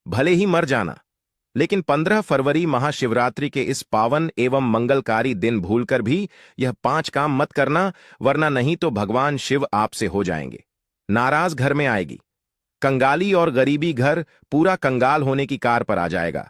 भले ही मर जाना, लेकिन 15 फरवरी महाशिवरात्रि के इस पावन एवं मंगलकारी दिन भूलकर भी यह 5 काम मत करना, वरना नहीं तो भगवान शिव आपसे हो जाएंगे नाराज। घर में आएगी कंगाली और गरीबी, घर पूरा कंगाल होने की कार पर आ जाएगा।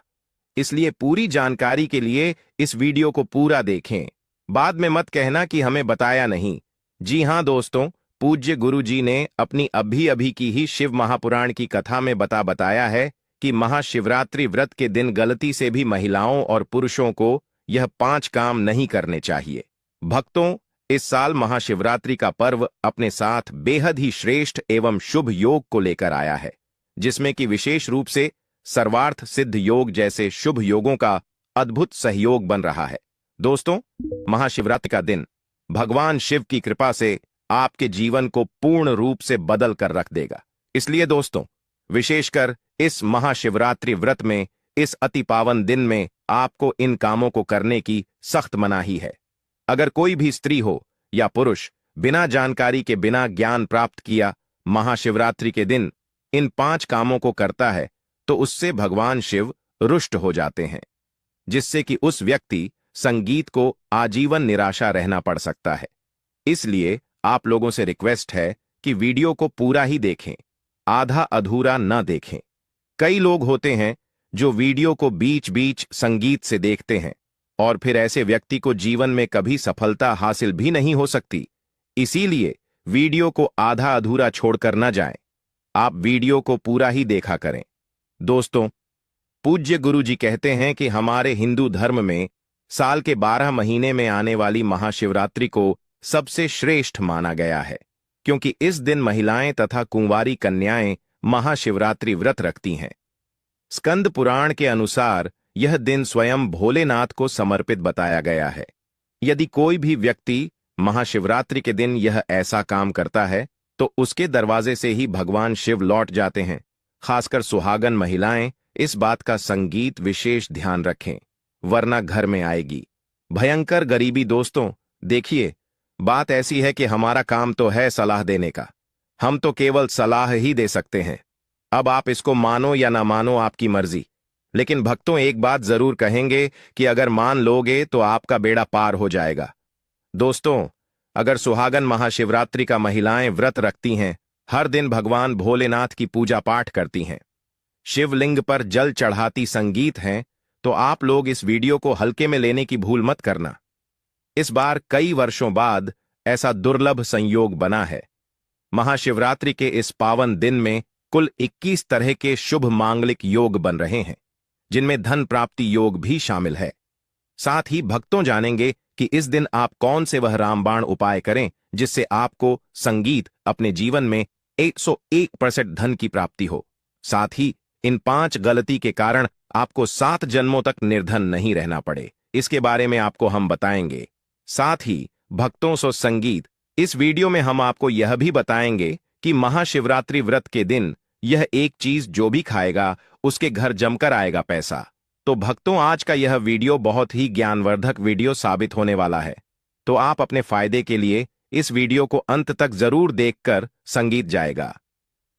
इसलिए पूरी जानकारी के लिए इस वीडियो को पूरा देखें, बाद में मत कहना कि हमें बताया नहीं। जी हां दोस्तों, पूज्य गुरु जी ने अपनी अभी अभी की ही शिव महापुराण की कथा में बताया है कि महाशिवरात्रि व्रत के दिन गलती से भी महिलाओं और पुरुषों को यह 5 काम नहीं करने चाहिए। भक्तों, इस साल महाशिवरात्रि का पर्व अपने साथ बेहद ही श्रेष्ठ एवं शुभ योग को लेकर आया है, जिसमें कि विशेष रूप से सर्वार्थ सिद्ध योग जैसे शुभ योगों का अद्भुत सहयोग बन रहा है। दोस्तों, महाशिवरात्रि का दिन भगवान शिव की कृपा से आपके जीवन को पूर्ण रूप से बदल कर रख देगा। इसलिए दोस्तों, विशेषकर इस महाशिवरात्रि व्रत में, इस अति पावन दिन में आपको इन कामों को करने की सख्त मनाही है। अगर कोई भी स्त्री हो या पुरुष बिना जानकारी के, बिना ज्ञान प्राप्त किया महाशिवरात्रि के दिन इन 5 कामों को करता है, तो उससे भगवान शिव रुष्ट हो जाते हैं, जिससे कि उस व्यक्ति संगीत को आजीवन निराशा रहना पड़ सकता है। इसलिए आप लोगों से रिक्वेस्ट है कि वीडियो को पूरा ही देखें, आधा अधूरा न देखें। कई लोग होते हैं जो वीडियो को बीच बीच संगीत से देखते हैं और फिर ऐसे व्यक्ति को जीवन में कभी सफलता हासिल भी नहीं हो सकती। इसीलिए वीडियो को आधा अधूरा छोड़कर न जाएं, आप वीडियो को पूरा ही देखा करें। दोस्तों, पूज्य गुरु जी कहते हैं कि हमारे हिंदू धर्म में साल के 12 महीने में आने वाली महाशिवरात्रि को सबसे श्रेष्ठ माना गया है, क्योंकि इस दिन महिलाएं तथा कुंवारी कन्याएं महाशिवरात्रि व्रत रखती हैं। स्कंद पुराण के अनुसार यह दिन स्वयं भोलेनाथ को समर्पित बताया गया है। यदि कोई भी व्यक्ति महाशिवरात्रि के दिन यह ऐसा काम करता है, तो उसके दरवाजे से ही भगवान शिव लौट जाते हैं। खासकर सुहागन महिलाएं इस बात का संगीत विशेष ध्यान रखें, वरना घर में आएगी भयंकर गरीबी। दोस्तों देखिए, बात ऐसी है कि हमारा काम तो है सलाह देने का, हम तो केवल सलाह ही दे सकते हैं। अब आप इसको मानो या ना मानो, आपकी मर्जी। लेकिन भक्तों, एक बात जरूर कहेंगे कि अगर मान लोगे तो आपका बेड़ा पार हो जाएगा। दोस्तों, अगर सुहागन महाशिवरात्रि का महिलाएं व्रत रखती हैं, हर दिन भगवान भोलेनाथ की पूजा पाठ करती हैं, शिवलिंग पर जल चढ़ाती संगीत हैं, तो आप लोग इस वीडियो को हल्के में लेने की भूल मत करना। इस बार कई वर्षों बाद ऐसा दुर्लभ संयोग बना है। महाशिवरात्रि के इस पावन दिन में कुल 21 तरह के शुभ मांगलिक योग बन रहे हैं, जिनमें धन प्राप्ति योग भी शामिल है। साथ ही भक्तों जानेंगे कि इस दिन आप कौन से वह रामबाण उपाय करें जिससे आपको संगीत अपने जीवन में 101% धन की प्राप्ति हो। साथ ही इन 5 गलती के कारण आपको 7 जन्मों तक निर्धन नहीं रहना पड़े, इसके बारे में आपको हम बताएंगे। साथ ही भक्तों सो संगीत, इस वीडियो में हम आपको यह भी बताएंगे कि महाशिवरात्रि व्रत के दिन यह एक चीज जो भी खाएगा उसके घर जमकर आएगा पैसा। तो भक्तों, आज का यह वीडियो बहुत ही ज्ञानवर्धक वीडियो साबित होने वाला है, तो आप अपने फायदे के लिए इस वीडियो को अंत तक जरूर देखकर संगीत जाएगा।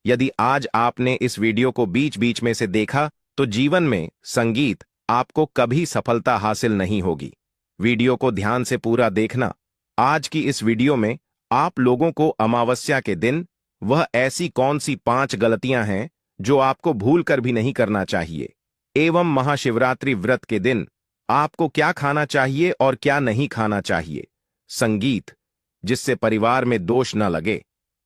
यदि आज आपने इस वीडियो को बीच बीच में से देखा तो जीवन में संगीत आपको कभी सफलता हासिल नहीं होगी। वीडियो को ध्यान से पूरा देखना। आज की इस वीडियो में आप लोगों को अमावस्या के दिन वह ऐसी कौन सी 5 गलतियां हैं जो आपको भूल कर भी नहीं करना चाहिए, एवं महाशिवरात्रि व्रत के दिन आपको क्या खाना चाहिए और क्या नहीं खाना चाहिए, संगीत जिससे परिवार में दोष न लगे,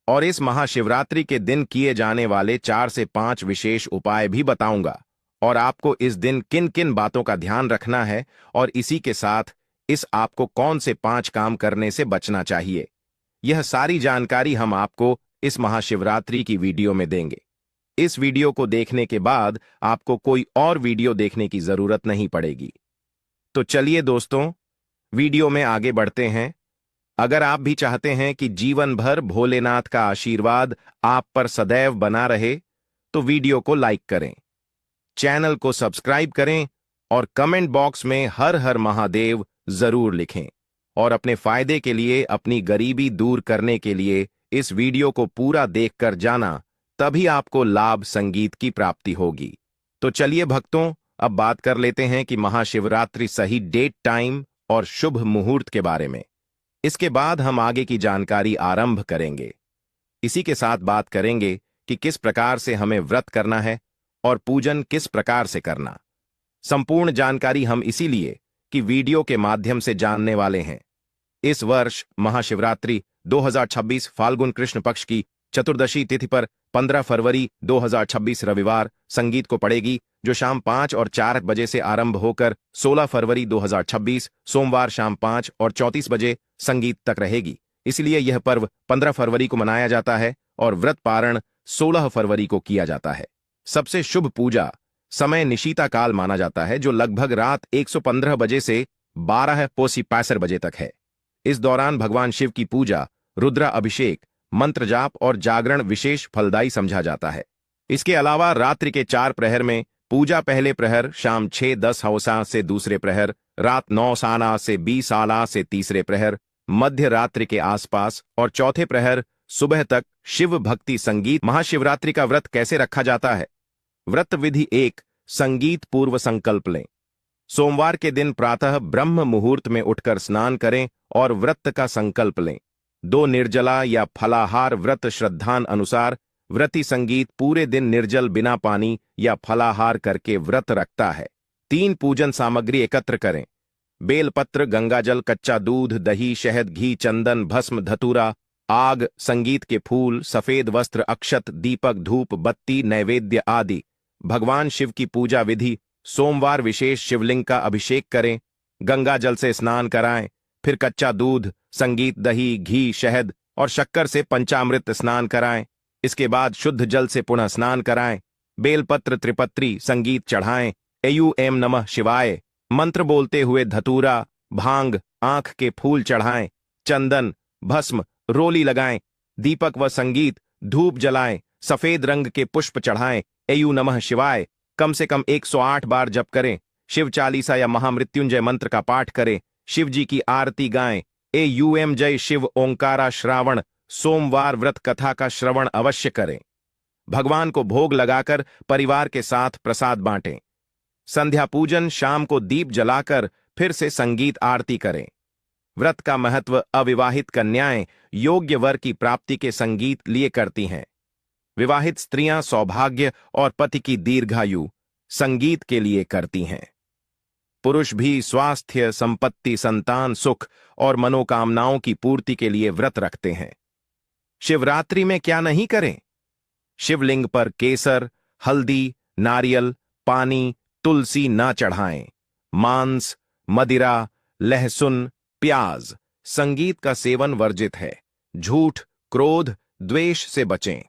और इस महाशिवरात्रि के दिन किए जाने वाले 4 से 5 विशेष उपाय भी बताऊंगा, और आपको इस दिन किन किन बातों का ध्यान रखना है, और इसी के साथ इस आपको कौन से 5 काम करने से बचना चाहिए। यह सारी जानकारी हम आपको इस महाशिवरात्रि की वीडियो में देंगे। इस वीडियो को देखने के बाद आपको कोई और वीडियो देखने की जरूरत नहीं पड़ेगी। तो चलिए दोस्तों, वीडियो में आगे बढ़ते हैं। अगर आप भी चाहते हैं कि जीवन भर भोलेनाथ का आशीर्वाद आप पर सदैव बना रहे, तो वीडियो को लाइक करें, चैनल को सब्सक्राइब करें और कमेंट बॉक्स में हर हर महादेव जरूर लिखें। और अपने फायदे के लिए, अपनी गरीबी दूर करने के लिए इस वीडियो को पूरा देखकर जाना, तभी आपको लाभ संगीत की प्राप्ति होगी। तो चलिए भक्तों, अब बात कर लेते हैं कि महाशिवरात्रि सही डेट, टाइम और शुभ मुहूर्त के बारे में। इसके बाद हम आगे की जानकारी आरंभ करेंगे। इसी के साथ बात करेंगे कि किस प्रकार से हमें व्रत करना है और पूजन किस प्रकार से करना। संपूर्ण जानकारी हम इसीलिए कि वीडियो के माध्यम से जानने वाले हैं। इस वर्ष महाशिवरात्रि 2026 फाल्गुन कृष्ण पक्ष की चतुर्दशी तिथि पर 15 फरवरी 2026 रविवार संगीत को पड़ेगी, जो शाम 5 और 4 बजे से आरंभ होकर 16 फरवरी 2026 सोमवार शाम 5 और 34 बजे संगीत तक रहेगी। इसलिए यह पर्व 15 फरवरी को मनाया जाता है और व्रत पारण 16 फरवरी को किया जाता है। सबसे शुभ पूजा समय निशीता काल माना जाता है, जो लगभग रात 115 बजे से 12:65 बजे तक है। इस दौरान भगवान शिव की पूजा, रुद्रा अभिषेक, मंत्र जाप और जागरण विशेष फलदायी समझा जाता है। इसके अलावा रात्रि के 4 प्रहर में पूजा पहले प्रहर शाम 6:10 हवसा से दूसरे प्रहर, रात 9 साना से 20 आला से तीसरे प्रहर, मध्य रात्रि के आसपास और चौथे प्रहर सुबह तक शिव भक्ति संगीत। महाशिवरात्रि का व्रत कैसे रखा जाता है? व्रत विधि 1, संगीत पूर्व संकल्प लें। सोमवार के दिन प्रातः ब्रह्म मुहूर्त में उठकर स्नान करें और व्रत का संकल्प लें। 2 निर्जला या फलाहार व्रत श्रद्धान अनुसार व्रती संगीत पूरे दिन निर्जल बिना पानी या फलाहार करके व्रत रखता है। 3 पूजन सामग्री एकत्र करें। बेलपत्र, गंगाजल, कच्चा दूध, दही, शहद, घी, चंदन, भस्म, धतूरा, आग, संगीत के फूल, सफेद वस्त्र, अक्षत, दीपक, धूप, बत्ती, नैवेद्य आदि। भगवान शिव की पूजा विधि: सोमवार विशेष शिवलिंग का अभिषेक करें, गंगा जल से स्नान कराएं, फिर कच्चा दूध, संगीत, दही, घी, शहद और शक्कर से पंचामृत स्नान कराएं। इसके बाद शुद्ध जल से पुनः स्नान कराएं। बेलपत्र, त्रिपत्री, संगीत चढ़ाएं। एयूएम नमः शिवाय मंत्र बोलते हुए धतूरा, भांग, आंख के फूल चढ़ाएं। चंदन, भस्म, रोली लगाएं। दीपक व संगीत, धूप जलाएं। सफेद रंग के पुष्प चढ़ाएं। एयू नमः शिवाय कम से कम 108 बार जप करें। शिव चालीसा या महामृत्युंजय मंत्र का पाठ करें। शिव जी की आरती गाएं। एयूएम जय शिव ओंकारा श्रावण सोमवार व्रत कथा का श्रवण अवश्य करें। भगवान को भोग लगाकर परिवार के साथ प्रसाद बांटें। संध्या पूजन शाम को दीप जलाकर फिर से संगीत आरती करें। व्रत का महत्व: अविवाहित कन्याएं योग्य वर की प्राप्ति के संगीत लिए करती हैं। विवाहित स्त्रियां सौभाग्य और पति की दीर्घायु संगीत के लिए करती हैं। पुरुष भी स्वास्थ्य, संपत्ति, संतान, सुख और मनोकामनाओं की पूर्ति के लिए व्रत रखते हैं। शिवरात्रि में क्या नहीं करें? शिवलिंग पर केसर, हल्दी, नारियल, पानी, तुलसी न चढ़ाएं। मांस, मदिरा, लहसुन, प्याज, संगीत का सेवन वर्जित है। झूठ, क्रोध, द्वेष से बचें।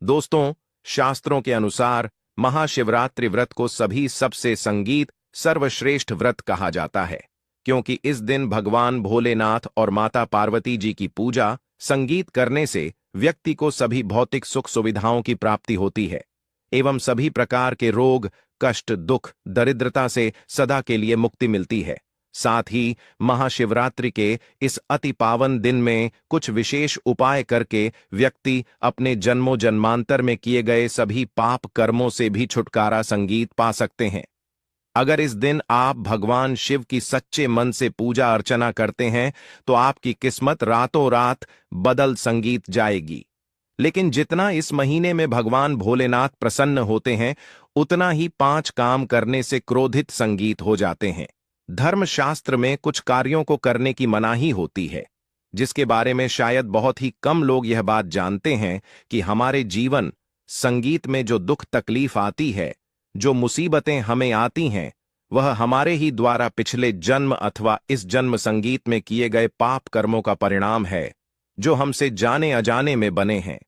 दोस्तों, शास्त्रों के अनुसार महाशिवरात्रि व्रत को सभी सबसे संगीत सर्वश्रेष्ठ व्रत कहा जाता है, क्योंकि इस दिन भगवान भोलेनाथ और माता पार्वती जी की पूजा संगीत करने से व्यक्ति को सभी भौतिक सुख सुविधाओं की प्राप्ति होती है एवं सभी प्रकार के रोग, कष्ट, दुख, दरिद्रता से सदा के लिए मुक्ति मिलती है। साथ ही महाशिवरात्रि के इस अति पावन दिन में कुछ विशेष उपाय करके व्यक्ति अपने जन्मों जन्मांतर में किए गए सभी पाप कर्मों से भी छुटकारा संगीत पा सकते हैं। अगर इस दिन आप भगवान शिव की सच्चे मन से पूजा अर्चना करते हैं तो आपकी किस्मत रातों रात बदल संगीत जाएगी। लेकिन जितना इस महीने में भगवान भोलेनाथ प्रसन्न होते हैं, उतना ही 5 काम करने से क्रोधित संगीत हो जाते हैं। धर्मशास्त्र में कुछ कार्यों को करने की मनाही होती है, जिसके बारे में शायद बहुत ही कम लोग यह बात जानते हैं कि हमारे जीवन संगीत में जो दुख तकलीफ आती है, जो मुसीबतें हमें आती हैं, वह हमारे ही द्वारा पिछले जन्म अथवा इस जन्म संगीत में किए गए पाप कर्मों का परिणाम है, जो हमसे जाने अजाने में बने हैं।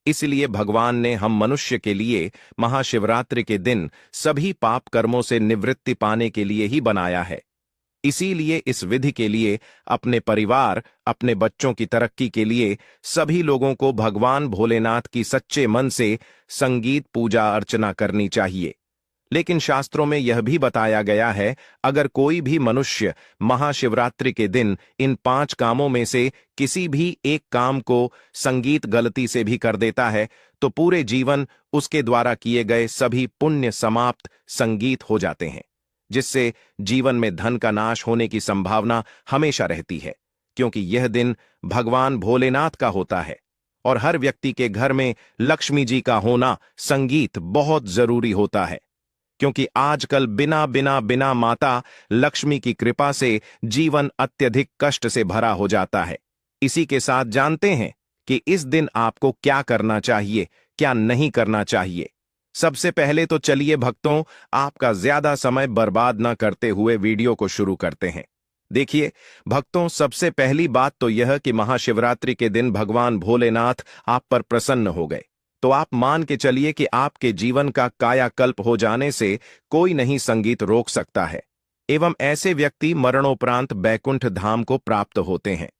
इसलिए भगवान ने हम मनुष्य के लिए महाशिवरात्रि के दिन सभी पाप कर्मों से निवृत्ति पाने के लिए ही बनाया है। इसीलिए इस विधि के लिए अपने परिवार, अपने बच्चों की तरक्की के लिए सभी लोगों को भगवान भोलेनाथ की सच्चे मन से संगीत पूजा अर्चना करनी चाहिए। लेकिन शास्त्रों में यह भी बताया गया है, अगर कोई भी मनुष्य महाशिवरात्रि के दिन इन 5 कामों में से किसी भी एक काम को संगीत गलती से भी कर देता है तो पूरे जीवन उसके द्वारा किए गए सभी पुण्य समाप्त संगीत हो जाते हैं, जिससे जीवन में धन का नाश होने की संभावना हमेशा रहती है, क्योंकि यह दिन भगवान भोलेनाथ का होता है और हर व्यक्ति के घर में लक्ष्मी जी का होना संगीत बहुत जरूरी होता है, क्योंकि आजकल बिना बिना बिना माता लक्ष्मी की कृपा से जीवन अत्यधिक कष्ट से भरा हो जाता है। इसी के साथ जानते हैं कि इस दिन आपको क्या करना चाहिए, क्या नहीं करना चाहिए। सबसे पहले तो चलिए भक्तों, आपका ज्यादा समय बर्बाद न करते हुए वीडियो को शुरू करते हैं। देखिए भक्तों, सबसे पहली बात तो यह कि महाशिवरात्रि के दिन भगवान भोलेनाथ आप पर प्रसन्न हो गए, तो आप मान के चलिए कि आपके जीवन का कायाकल्प हो जाने से कोई नहीं संगीत रोक सकता है, एवं ऐसे व्यक्ति मरणोपरांत बैकुंठ धाम को प्राप्त होते हैं।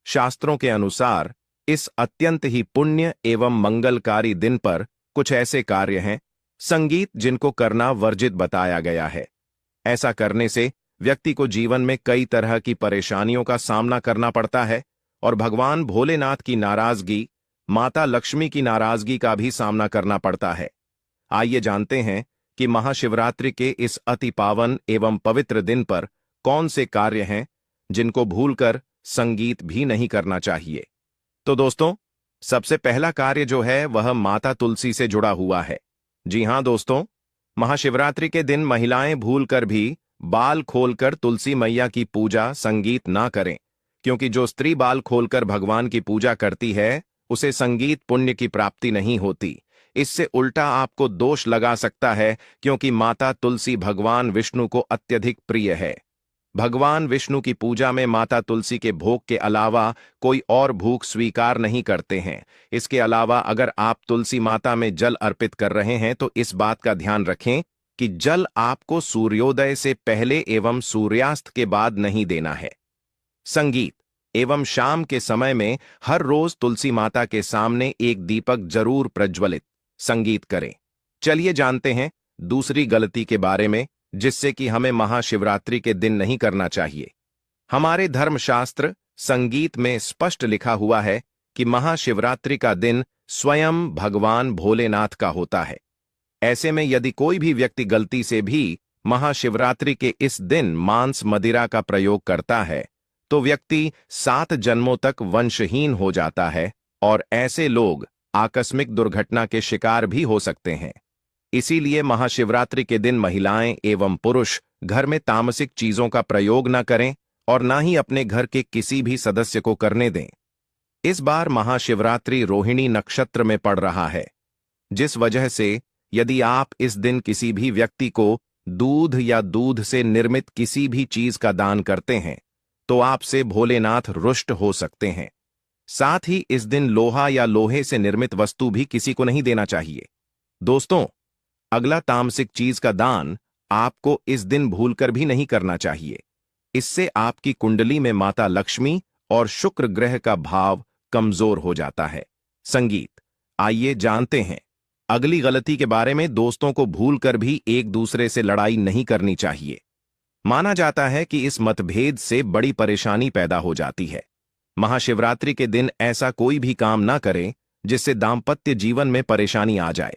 शास्त्रों के अनुसार इस अत्यंत ही पुण्य एवं मंगलकारी दिन पर कुछ ऐसे कार्य हैं संगीत जिनको करना वर्जित बताया गया है। ऐसा करने से व्यक्ति को जीवन में कई तरह की परेशानियों का सामना करना पड़ता है और भगवान भोलेनाथ की नाराजगी, माता लक्ष्मी की नाराजगी का भी सामना करना पड़ता है। आइए जानते हैं कि महाशिवरात्रि के इस अति पावन एवं पवित्र दिन पर कौन से कार्य हैं जिनको भूलकर संगीत भी नहीं करना चाहिए। तो दोस्तों, सबसे पहला कार्य जो है वह माता तुलसी से जुड़ा हुआ है। जी हां दोस्तों, महाशिवरात्रि के दिन महिलाएं भूलकर भी बाल खोलकर तुलसी मैया की पूजा संगीत ना करें, क्योंकि जो स्त्री बाल खोलकर भगवान की पूजा करती है उसे संगीत पुण्य की प्राप्ति नहीं होती। इससे उल्टा आपको दोष लगा सकता है, क्योंकि माता तुलसी भगवान विष्णु को अत्यधिक प्रिय है। भगवान विष्णु की पूजा में माता तुलसी के भोग के अलावा कोई और भूख स्वीकार नहीं करते हैं। इसके अलावा अगर आप तुलसी माता में जल अर्पित कर रहे हैं तो इस बात का ध्यान रखें कि जल आपको सूर्योदय से पहले एवं सूर्यास्त के बाद नहीं देना है। संगीत एवं शाम के समय में हर रोज तुलसी माता के सामने एक दीपक जरूर प्रज्वलित संगीत करें। चलिए जानते हैं दूसरी गलती के बारे में, जिससे कि हमें महाशिवरात्रि के दिन नहीं करना चाहिए। हमारे धर्मशास्त्र संगीत में स्पष्ट लिखा हुआ है कि महाशिवरात्रि का दिन स्वयं भगवान भोलेनाथ का होता है। ऐसे में यदि कोई भी व्यक्ति गलती से भी महाशिवरात्रि के इस दिन मांस मदिरा का प्रयोग करता है तो व्यक्ति 7 जन्मों तक वंशहीन हो जाता है और ऐसे लोग आकस्मिक दुर्घटना के शिकार भी हो सकते हैं। इसीलिए महाशिवरात्रि के दिन महिलाएं एवं पुरुष घर में तामसिक चीजों का प्रयोग न करें और न ही अपने घर के किसी भी सदस्य को करने दें। इस बार महाशिवरात्रि रोहिणी नक्षत्र में पड़ रहा है, जिस वजह से यदि आप इस दिन किसी भी व्यक्ति को दूध या दूध से निर्मित किसी भी चीज का दान करते हैं तो आपसे भोलेनाथ रुष्ट हो सकते हैं। साथ ही इस दिन लोहा या लोहे से निर्मित वस्तु भी किसी को नहीं देना चाहिए। दोस्तों, अगला तामसिक चीज का दान आपको इस दिन भूलकर भी नहीं करना चाहिए। इससे आपकी कुंडली में माता लक्ष्मी और शुक्र ग्रह का भाव कमजोर हो जाता है। संगीत, आइए जानते हैं अगली गलती के बारे में। दोस्तों को भूलकर भी एक दूसरे से लड़ाई नहीं करनी चाहिए। माना जाता है कि इस मतभेद से बड़ी परेशानी पैदा हो जाती है। महाशिवरात्रि के दिन ऐसा कोई भी काम ना करें जिससे दाम्पत्य जीवन में परेशानी आ जाए।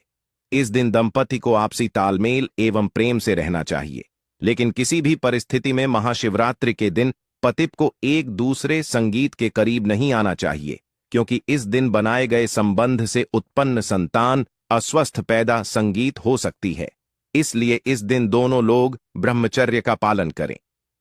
इस दिन दंपति को आपसी तालमेल एवं प्रेम से रहना चाहिए, लेकिन किसी भी परिस्थिति में महाशिवरात्रि के दिन पति को एक दूसरे संगीत के करीब नहीं आना चाहिए, क्योंकि इस दिन बनाए गए संबंध से उत्पन्न संतान अस्वस्थ पैदा संगीत हो सकती है। इसलिए इस दिन दोनों लोग ब्रह्मचर्य का पालन करें।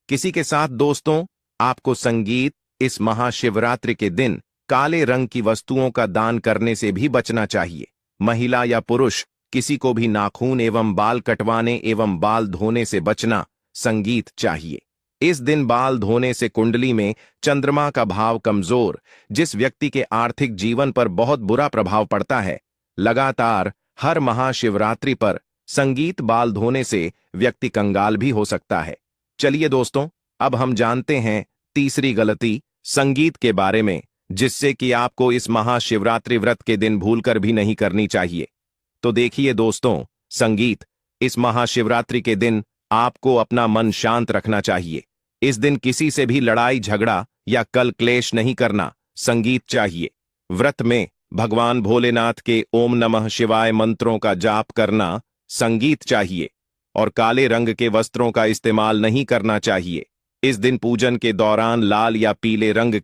किसी के साथ दोस्तों, आपको संगीत इस महाशिवरात्रि के दिन काले रंग की वस्तुओं का दान करने से भी बचना चाहिए। महिला या पुरुष किसी को भी नाखून एवं बाल कटवाने एवं बाल धोने से बचना संगीत चाहिए। इस दिन बाल धोने से कुंडली में चंद्रमा का भाव कमजोर, जिस व्यक्ति के आर्थिक जीवन पर बहुत बुरा प्रभाव पड़ता है। लगातार हर महाशिवरात्रि पर संगीत बाल धोने से व्यक्ति कंगाल भी हो सकता है। चलिए दोस्तों, अब हम जानते हैं तीसरी गलती संगीत के बारे में, जिससे कि आपको इस महाशिवरात्रि व्रत के दिन भूलकर भी नहीं करनी चाहिए। तो देखिए दोस्तों, संगीत इस महाशिवरात्रि के दिन आपको अपना मन शांत रखना चाहिए। इस दिन किसी से भी लड़ाई झगड़ा या कल क्लेश नहीं करना। संगीत चाहिए। व्रत में भगवान भोलेनाथ के ओम नमः शिवाय मंत्रों का जाप करना, संगीत चाहिए और काले रंग के वस्त्रों का इस्तेमाल नहीं करना चाहिए। इस दिन पूजन के दौरान लाल या पीले रंग